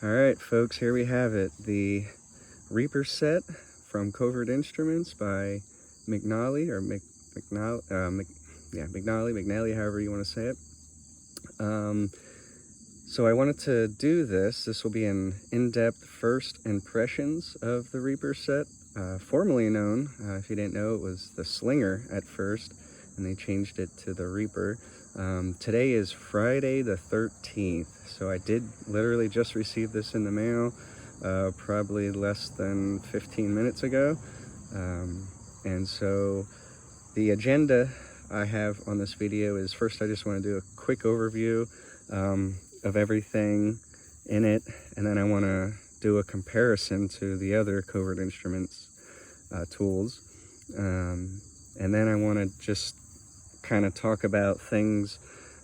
Alright folks, here we have it. The Reaper set from Covert Instruments by McNally, or McNally, however you want to say it. So I wanted to do this. This will be an in-depth first impressions of the Reaper set. Formerly known, if you didn't know, it was the Slinger at first, and they changed it to the Reaper. Today is Friday the 13th, so I did literally just receive this in the mail, probably less than 15 minutes ago. And so the agenda I have on this video is, first I just want to do a quick overview of everything in it, and then I want to do a comparison to the other Covert Instruments tools, and then I want to just kind of talk about things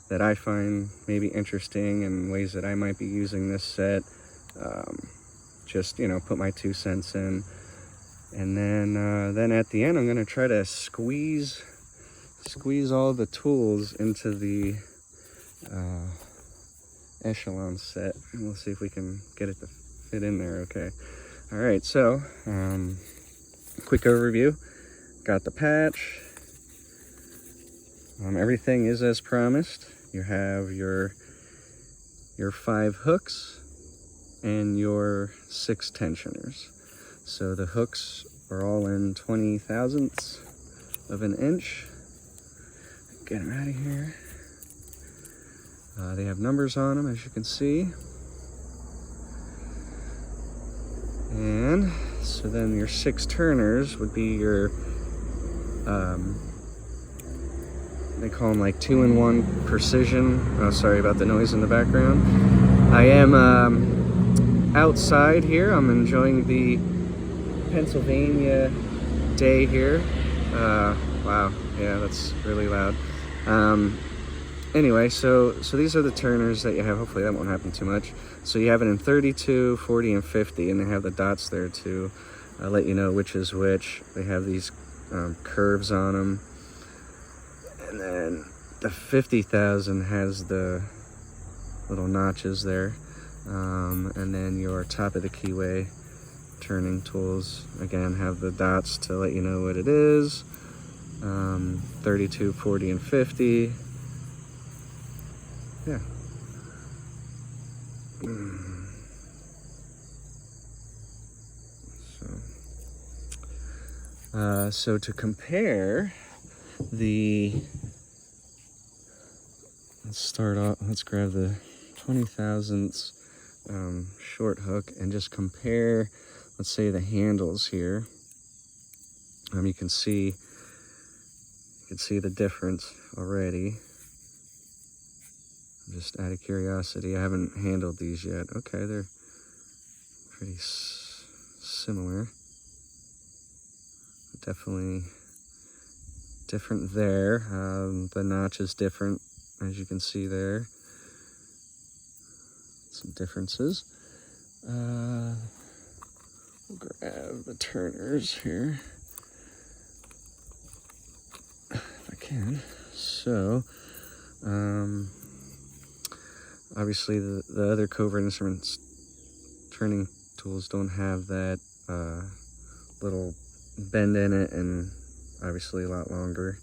that I find maybe interesting and ways that I might be using this set. Just, you know, put my 2 cents in, and then at the end I'm going to try to squeeze all the tools into the echelon set, and we'll see if we can get it to fit in there. Okay. All right, so quick overview. Got the patch. Everything is as promised. You have your 5 hooks and your 6 tensioners. So the hooks are all in 20 thousandths of an inch. Get them out of here. They have numbers on them, as you can see. And so then your 6 turners would be your they call them like 2-in-1 precision. Oh, sorry about the noise in the background. I am outside here. I'm enjoying the Pennsylvania day here. Wow, yeah, that's really loud. Anyway, so these are the turners that you have. Hopefully that won't happen too much. So you have it in 32, 40, and 50, and they have the dots there to let you know which is which. They have these curves on them. And then the 50,000 has the little notches there. And then your top of the keyway turning tools, again, have the dots to let you know what it is. 32, 40, and 50. Yeah. So to compare let's start off, let's grab the 20 thousandths short hook and just compare, let's say, the handles here. You can see the difference already. Just out of curiosity, I haven't handled these yet. Okay, they're pretty similar. Definitely different there. The notch is different, as you can see there. Some differences. We'll grab the turners here, if I can. So, obviously the other Covert Instruments turning tools don't have that little bend in it, and obviously a lot longer.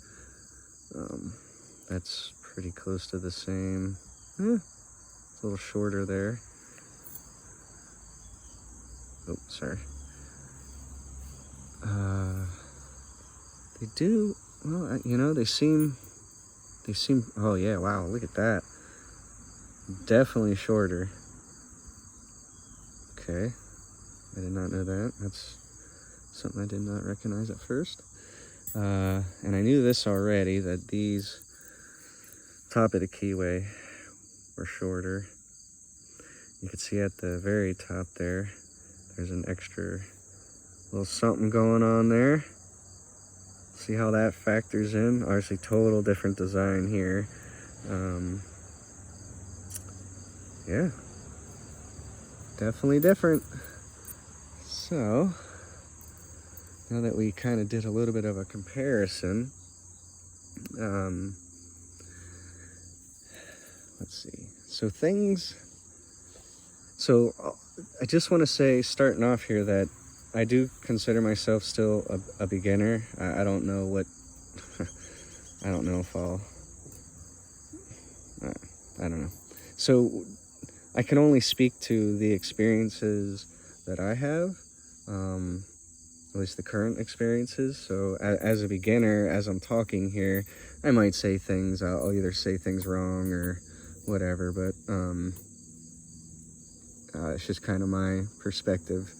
That's pretty close to the same. It's a little shorter there. Oh, sorry. They do, well, you know, they seem, oh yeah, wow, look at that. Definitely shorter. Okay, I did not know that. That's something I did not recognize at first. And I knew this already, that these top of the keyway were shorter. You can see at the very top there, there's an extra little something going on there. See how that factors in? Obviously total different design here. Yeah, definitely different. So now that we kind of did a little bit of a comparison, let's see. So I just want to say, starting off here, that I do consider myself still a beginner. I don't know what, I don't know if I don't know. So I can only speak to the experiences that I have, at least the current experiences. So as a beginner, as I'm talking here, I might say things, I'll either say things wrong or whatever, but it's just kind of my perspective.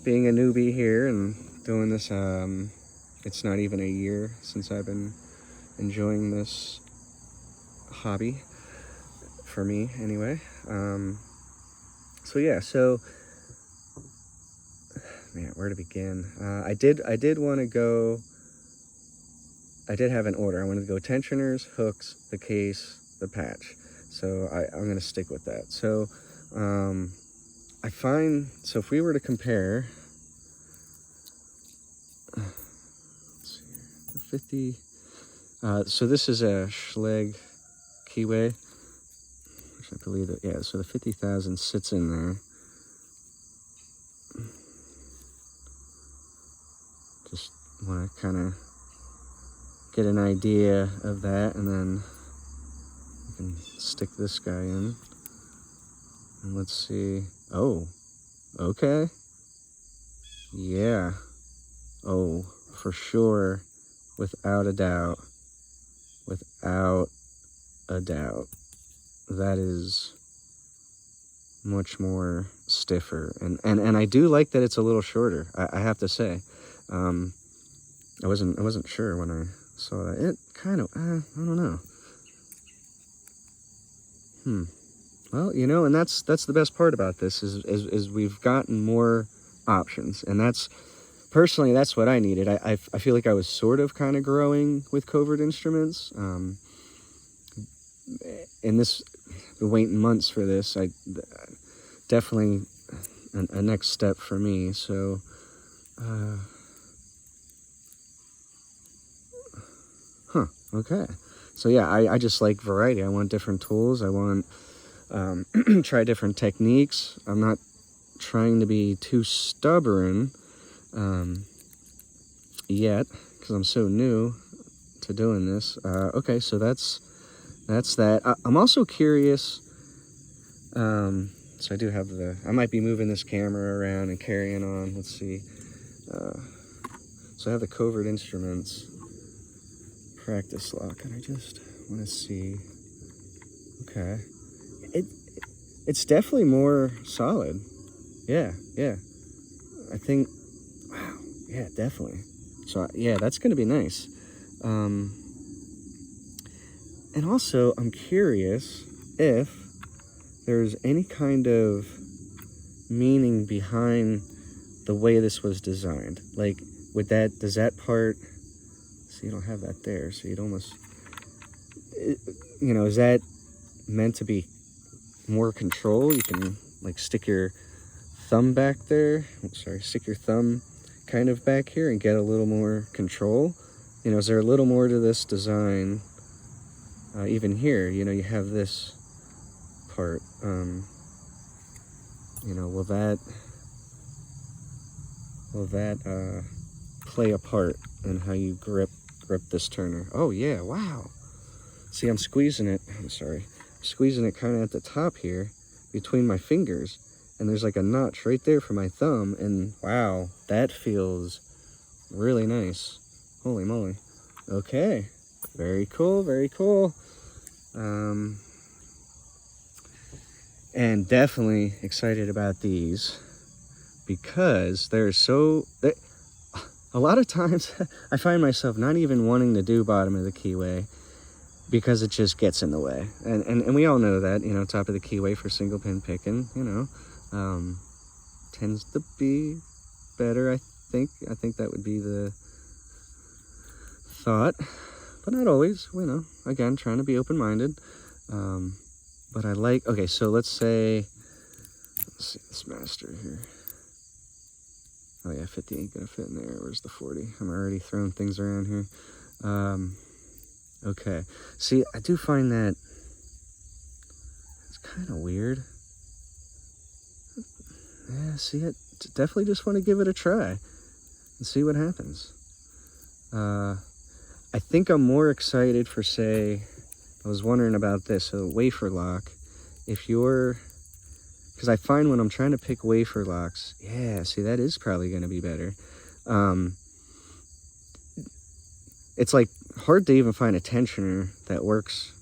Being a newbie here and doing this, it's not even a year since I've been enjoying this hobby, for me anyway. So yeah, so man, where to begin? I did want to go, I did have an order. I wanted to go tensioners, hooks, the case, the patch. So I'm going to stick with that. So I find, so if we were to compare, let's see here, the 50, so this is a Schlage keyway, which I believe that, yeah, so the 50,000 sits in there. Just want to kind of get an idea of that, and then we can stick this guy in. And let's see. Oh, okay. Yeah. Oh, for sure. Without a doubt. Without a doubt. That is much more stiffer. And I do like that it's a little shorter, I have to say. I wasn't sure when I saw that. It kind of, I don't know. Well, you know, and that's the best part about this is we've gotten more options, and that's, personally, that's what I needed. I feel like I was sort of kind of growing with Covert instruments. And this, been waiting months for this. I definitely a next step for me. So, okay. So yeah, I just like variety. I want different tools. I want try different techniques. I'm not trying to be too stubborn yet, because I'm so new to doing this. Okay, so that's that. I'm also curious. So I do have I might be moving this camera around and carrying on. Let's see. So I have the Covert Instruments practice lock, and I just want to see. Okay. It's definitely more solid. Yeah. I think, wow, yeah, definitely. So yeah, that's going to be nice. And also, I'm curious if there's any kind of meaning behind the way this was designed. Like, does that part, so you don't have that there, so you'd almost, you know, is that meant to be more control? You can, like, stick your thumb back there. Stick your thumb kind of back here and get a little more control. You know, is there a little more to this design? Even here, you know, you have this part. You know, will that play a part in how you grip this turner? Oh yeah, wow. See, I'm squeezing it. Squeezing it kind of at the top here between my fingers, and there's like a notch right there for my thumb, and wow, that feels really nice. Holy moly. Okay, very cool, very cool. And definitely excited about these, because they're a lot of times I find myself not even wanting to do bottom of the keyway because it just gets in the way. And we all know that, you know, top of the keyway for single pin picking, you know, tends to be better, I think. I think that would be the thought, but not always, you know, again, trying to be open-minded. But I like, okay, so let's see this master here. Oh yeah, 50 ain't gonna fit in there. Where's the 40? I'm already throwing things around here. Okay, see, I do find that it's kind of weird. Yeah, see, it definitely just want to give it a try and see what happens. I think I'm more excited for, say, I was wondering about this, a wafer lock. If you're, because I find when I'm trying to pick wafer locks, yeah, see, that is probably going to be better. It's like hard to even find a tensioner that works,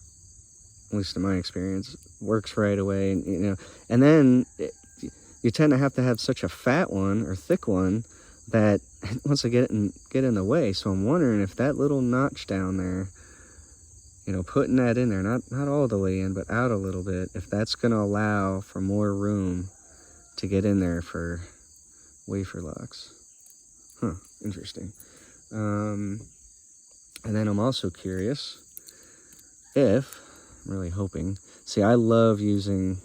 at least in my experience, works right away, and, you know, and then you tend to have such a fat one or thick one that once I get in the way. So I'm wondering if that little notch down there, you know, putting that in there, not all the way in, but out a little bit, if that's going to allow for more room to get in there for wafer locks. Huh, interesting. And then I'm also curious if, I'm really hoping, see, I love using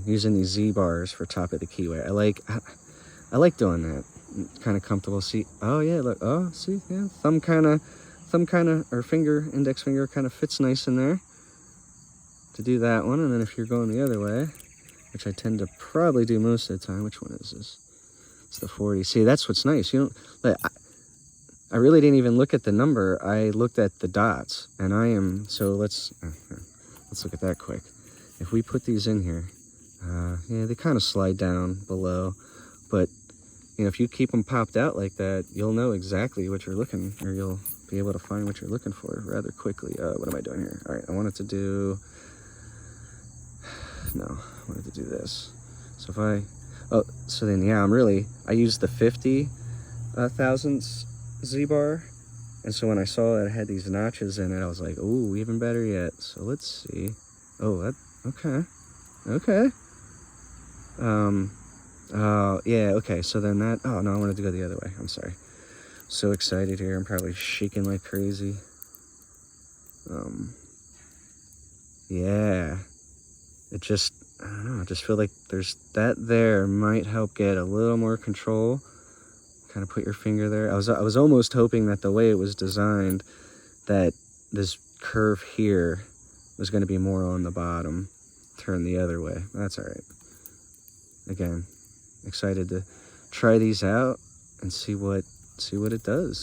using these Z bars for top of the keyway. I like doing that. Kind of comfortable. See, oh yeah, look, oh, see, yeah, thumb kind of, or index finger kind of fits nice in there to do that one. And then if you're going the other way, which I tend to probably do most of the time, which one is this? It's the 40. See, that's what's nice. You know, I really didn't even look at the number. I looked at the dots, and I am, so let's look at that quick. If we put these in here, yeah, they kind of slide down below, but you know, if you keep them popped out like that, you'll know exactly what you're looking, or you'll be able to find what you're looking for rather quickly. What am I doing here? All right, I wanted to do this. So if so then, yeah, I used the 50 thousandths Z bar, and so when I saw that it had these notches in it, I was like, oh, even better yet. So let's see. Oh, okay. Yeah, okay, so then that, oh no, I wanted to go the other way, I'm sorry. So excited here, I'm probably shaking like crazy. Yeah, it just, I don't know, I just feel like there's that there might help get a little more control. Kind of put your finger there. I was almost hoping that the way it was designed, that this curve here was going to be more on the bottom, turn the other way. That's all right. Again, excited to try these out and see what it does.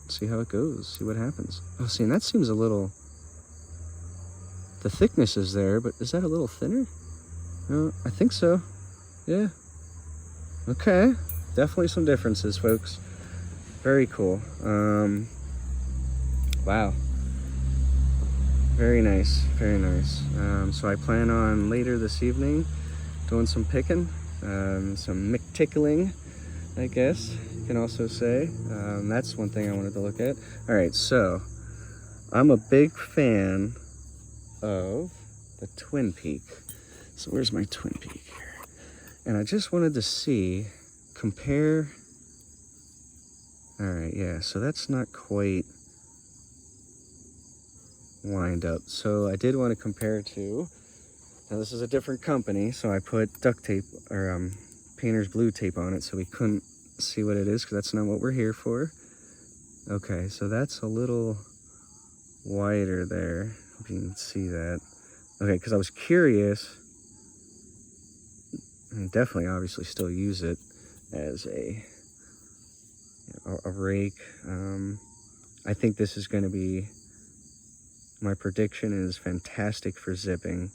See how it goes. See what happens. Oh, see, and that seems a little. The thickness is there, but is that a little thinner? No, I think so. Yeah. Okay. Definitely some differences, folks. Very cool. Wow. Very nice. Very nice. So I plan on later this evening doing some picking, some McTickling, I guess you can also say. That's one thing I wanted to look at. All right, so I'm a big fan of the Twin Peak. So where's my Twin Peak here? And I just wanted to compare. All right, yeah, so that's not quite lined up. So I did want to compare to, now this is a different company, so I put duct tape, or painter's blue tape on it so we couldn't see what it is, because that's not what we're here for. Okay, so that's a little wider there. Hope you can see that. Okay, because I was curious. I definitely, obviously, still use it as a rake. I think this is going to be, my prediction is fantastic for zipping,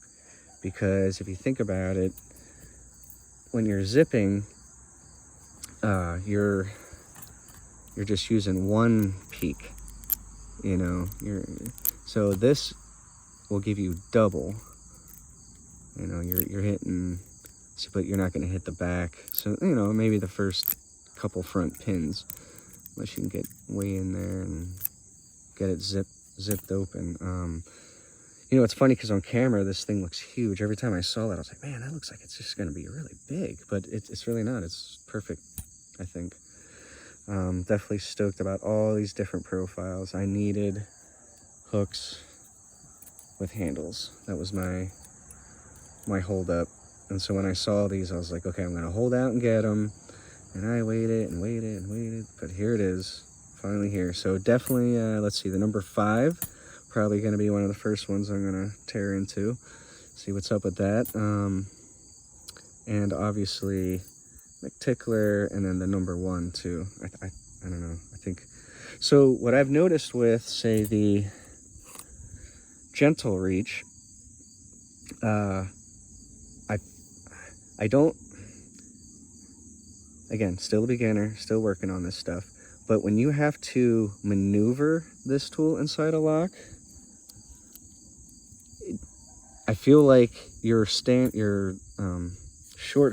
because if you think about it, when you're zipping, you're just using one peak, you know. So this will give you double. You know, you're hitting, but you're not going to hit the back. So, you know, maybe the first couple front pins, unless you can get way in there and get it zipped open. You know, it's funny because on camera this thing looks huge. Every time I saw that, I was like, man, that looks like it's just going to be really big, but it's really not. It's perfect, I think. Definitely stoked about all these different profiles. I needed hooks with handles. That was my hold up. And so when I saw these, I was like, okay, I'm going to hold out and get them. And I waited and waited and waited, but here it is, finally here. So definitely, let's see, the number 5 probably going to be one of the first ones I'm going to tear into, see what's up with that. And obviously McTickler, and then the number 1 too. I don't know, I think. So what I've noticed with, say, the Gentle Reach, I don't, again, still a beginner, still working on this stuff, but when you have to maneuver this tool inside a lock, I feel like your short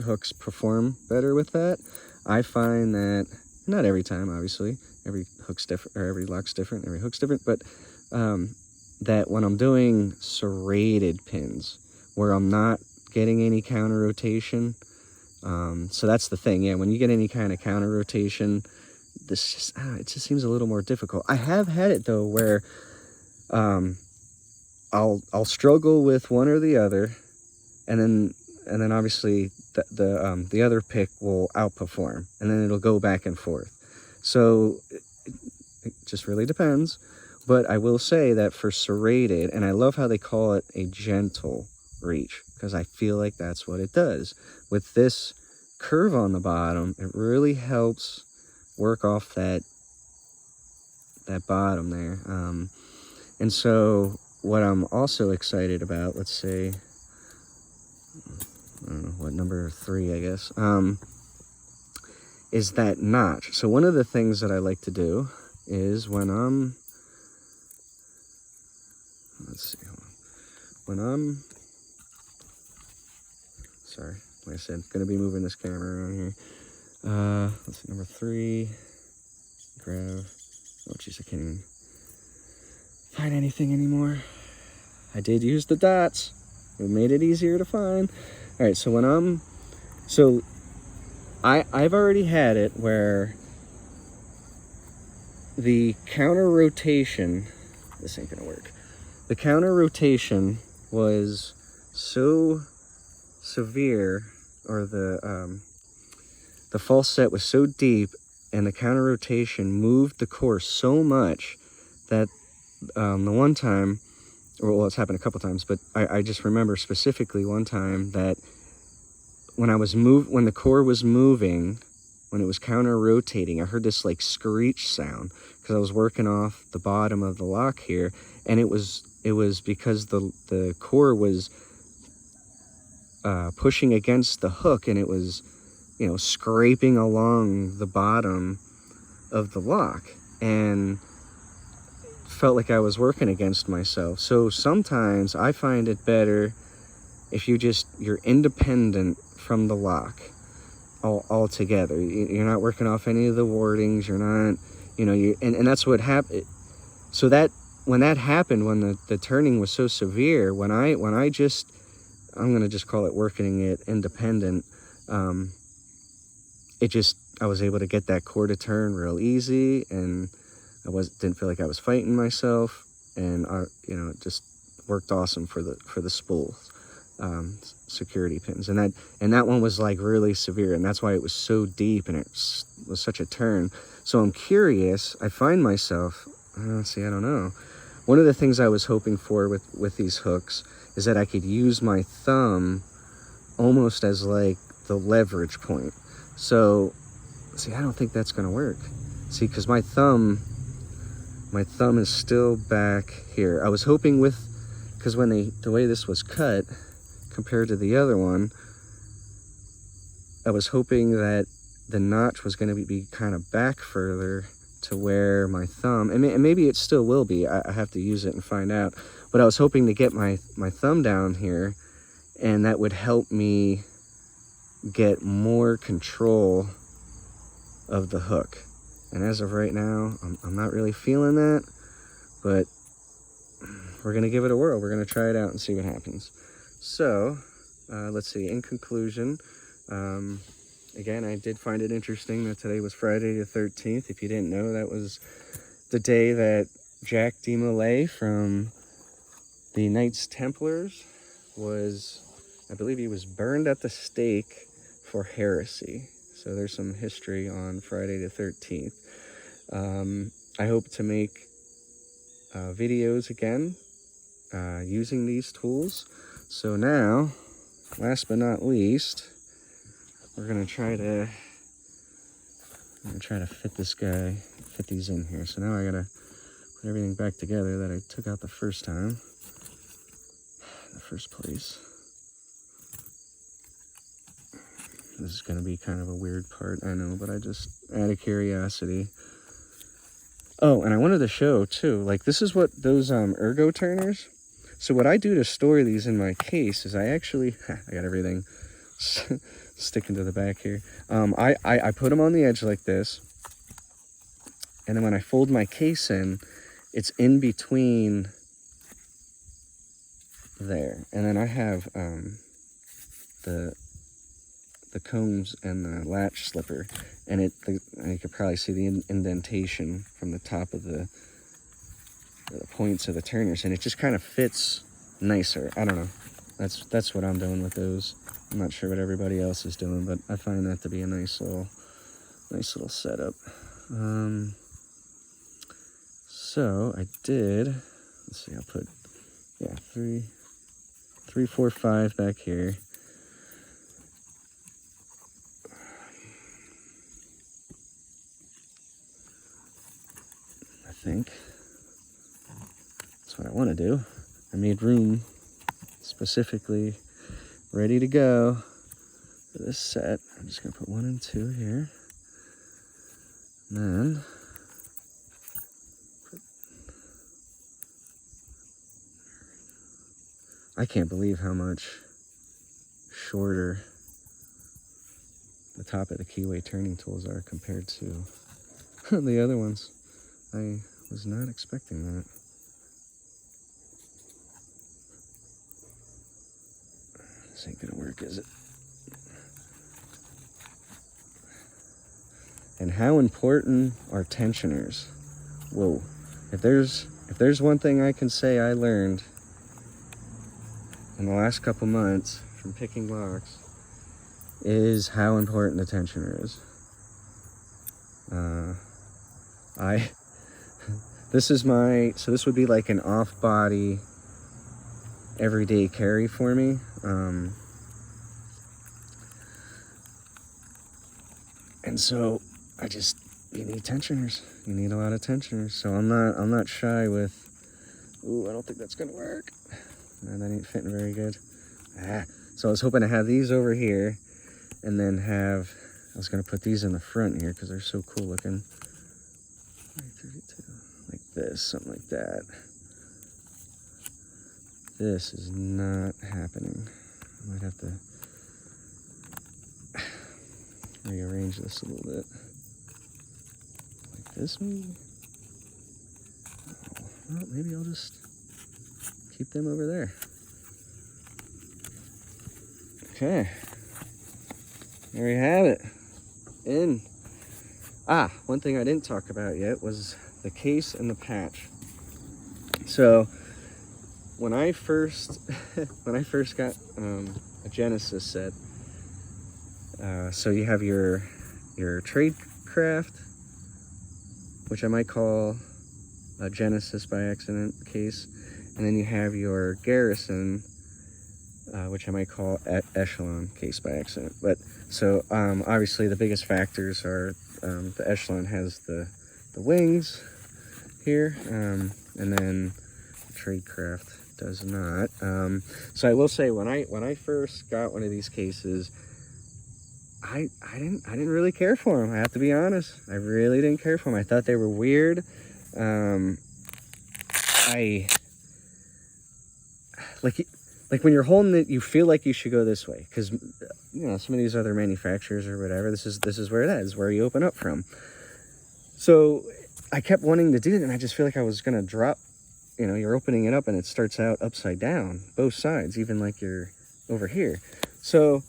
hooks perform better with that. I find that, not every time, obviously, every hook's different, or every lock's different, every hook's different, but that when I'm doing serrated pins, where I'm not getting any counter rotation, so that's the thing, yeah, when you get any kind of counter rotation, this just, it just seems a little more difficult. I have had it though, where I'll struggle with one or the other, and then obviously the other pick will outperform, and then it'll go back and forth. So it just really depends. But I will say that for serrated, and I love how they call it a gentle reach, because I feel like that's what it does. With this curve on the bottom, it really helps work off that bottom there. And so what I'm also excited about, let's say, I don't know, what, number 3, I guess, is that notch. So one of the things that I like to do is when I'm, let's see, sorry, like I said, gonna be moving this camera around here. Let's see, number 3, grab, oh jeez, I can't even find anything anymore. I did use the dots. It made it easier to find. All right, so when I've already had it where the counter rotation, this ain't gonna work. The counter rotation was so severe, or the false set was so deep, and the counter rotation moved the core so much that the one time, well, it's happened a couple times, but I just remember specifically one time that when the core was moving, when it was counter rotating, I heard this like screech sound, because I was working off the bottom of the lock here, and it was because the core was pushing against the hook, and it was, you know, scraping along the bottom of the lock, and felt like I was working against myself. So sometimes I find it better if you're independent from the lock altogether. You're not working off any of the wardings, you're not, you know, and that's what happened. So that when that happened, when the turning was so severe, I'm gonna just call it working it independent, I was able to get that core to turn real easy, and didn't feel like I was fighting myself, and it just worked awesome for the spool security pins, and that one was like really severe, and that's why it was so deep, and it was such a turn. So I'm curious, I find myself, I don't know. One of the things I was hoping for with these hooks is that I could use my thumb almost as like the leverage point. So, see, I don't think that's gonna work. See, because my thumb is still back here. I was hoping because when the way this was cut compared to the other one, I was hoping that the notch was going to be kind of back further to where my thumb, and maybe it still will be, I have to use it and find out, but I was hoping to get my thumb down here, and that would help me get more control of the hook. And as of right now, I'm not really feeling that, but we're going to give it a whirl. We're going to try it out and see what happens. So, let's see, in conclusion, again, I did find it interesting that today was Friday the 13th. If you didn't know, that was the day that Jack DeMolay from the Knights Templars I believe he was burned at the stake for heresy. So there's some history on Friday the 13th. I hope to make videos again using these tools. So now, last but not least, we're gonna try to fit these in here. So now I gotta put everything back together that I took out the first time, in the first place. This is gonna be kind of a weird part, I know, but I just, out of curiosity. Oh, and I wanted to show too, like this is what those ergo turners. So what I do to store these in my case is I actually, I got everything sticking to the back here. I put them on the edge like this, and then when I fold my case in, it's in between there. And then I have the combs and the latch slipper, and you could probably see the indentation from the top of the points of the turners, and it just kind of fits nicer. I don't know. That's what I'm doing with those. I'm not sure what everybody else is doing, but I find that to be a nice little setup. So I did. Let's see. I'll put 3, 4, 5 back here. I think that's what I want to do. I made room specifically ready to go for this set. I'm just gonna put 1 and 2 here, and then I can't believe how much shorter the top of the keyway turning tools are compared to the other ones. I was not expecting that. This ain't gonna work, is it? And how important are tensioners? Whoa. If there's one thing I can say I learned in the last couple months from picking locks, is how important the tensioner is. This would be like an off-body everyday carry for me. And so you need tensioners. You need a lot of tensioners. So I'm not shy with, ooh, I don't think that's gonna work. No, that ain't fitting very good. So I was hoping to have these over here, and then I was gonna put these in the front here because they're so cool looking. 32, like this, something like that. This is not happening. I might have to rearrange this a little bit. Like this, maybe? Oh, well, maybe I'll just keep them over there. Okay. There we have it. In. One thing I didn't talk about yet was the case and the patch. So when I first got a Genesis set, so you have your Tradecraft, which I might call a Genesis by accident case, and then you have your Garrison, which I might call Echelon case by accident. But so obviously the biggest factors are the Echelon has the wings here, and then the Tradecraft does not. So I will say, when I first got one of these cases, I didn't really care for them. I have to be honest. I really didn't care for them. I thought they were weird. Like when you're holding it, you feel like you should go this way, because some of these other manufacturers or whatever, this is where it is, where you open up from. So I kept wanting to do it, and I just feel like I was gonna drop. You're opening it up and it starts out upside down, both sides, even like you're over here. So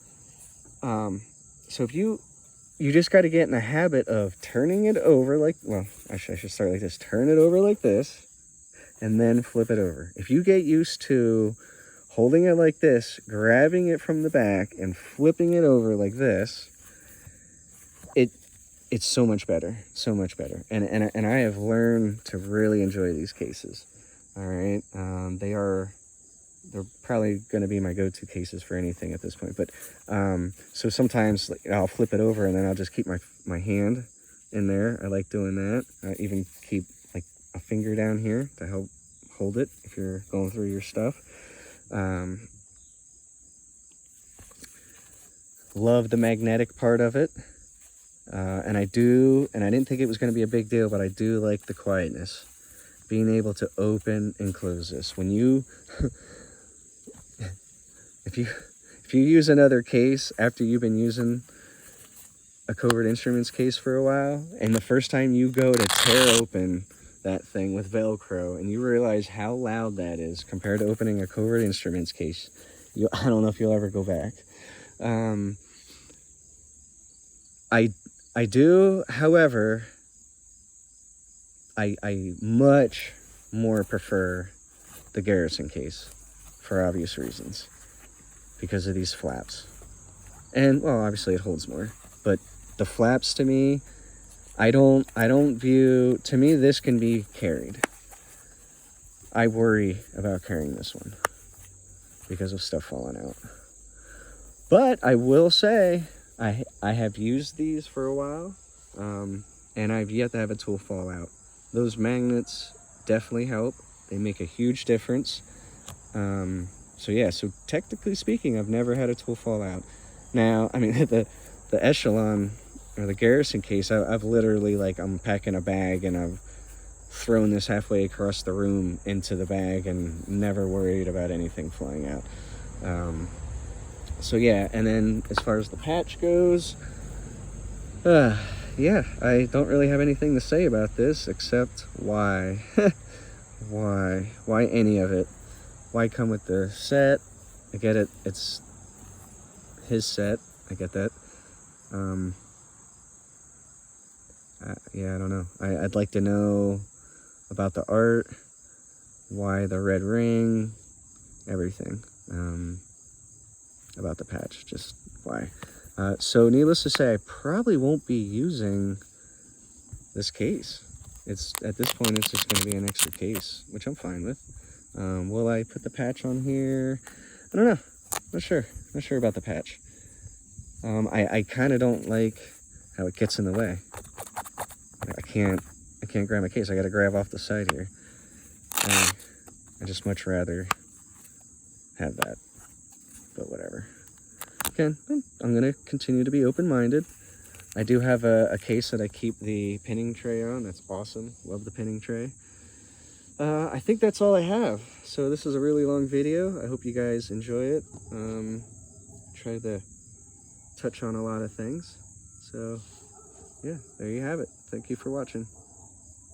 if you just got to get in the habit of turning it over I should start like this. Turn it over like this, and then flip it over. If you get used to holding it like this, grabbing it from the back, and flipping it over like this, it's so much better, so much better. And I have learned to really enjoy these cases. All right, they're probably going to be my go-to cases for anything at this point. But so sometimes like, I'll flip it over and then I'll just keep my hand in there. I like doing that. I even keep like a finger down here to help hold it if you're going through your stuff. Love the magnetic part of it. And I didn't think it was going to be a big deal, but I do like the quietness. Being able to open and close this. When you, if you use another case after you've been using a Covert Instruments case for a while, and the first time you go to tear open that thing with Velcro, and you realize how loud that is compared to opening a Covert Instruments case, I don't know if you'll ever go back. I do, however, I much more prefer the Garrison case for obvious reasons because of these flaps. And, well, obviously it holds more, but the flaps to me, I don't view, to me this can be carried. I worry about carrying this one because of stuff falling out. But I will say, I have used these for a while, and I've yet to have a tool fall out. Those magnets definitely help. They make a huge difference. So yeah, so technically speaking, I've never had a tool fall out. Now, I mean, the Echelon, or the Garrison case, I've literally, like, I'm packing a bag, and I've thrown this halfway across the room into the bag, and never worried about anything flying out. So yeah, and then as far as the patch goes, yeah, I don't really have anything to say about this except why. Why any of it? Why come with the set? I get it, it's his set, I get that. Yeah, I don't know. I'd like to know about the art, why the red ring, everything. About the patch, just why. So needless to say, I probably won't be using this case. At this point, it's just going to be an extra case, which I'm fine with. Will I put the patch on here? I don't know. Not sure about the patch. I kind of don't like how it gets in the way. I can't grab my case. I got to grab off the side here. I just much rather have that, but whatever. Again, I'm going to continue to be open-minded. I do have a case that I keep the pinning tray on. That's awesome. Love the pinning tray. I think that's all I have. So this is a really long video. I hope you guys enjoy it. Try to touch on a lot of things. So yeah, there you have it. Thank you for watching.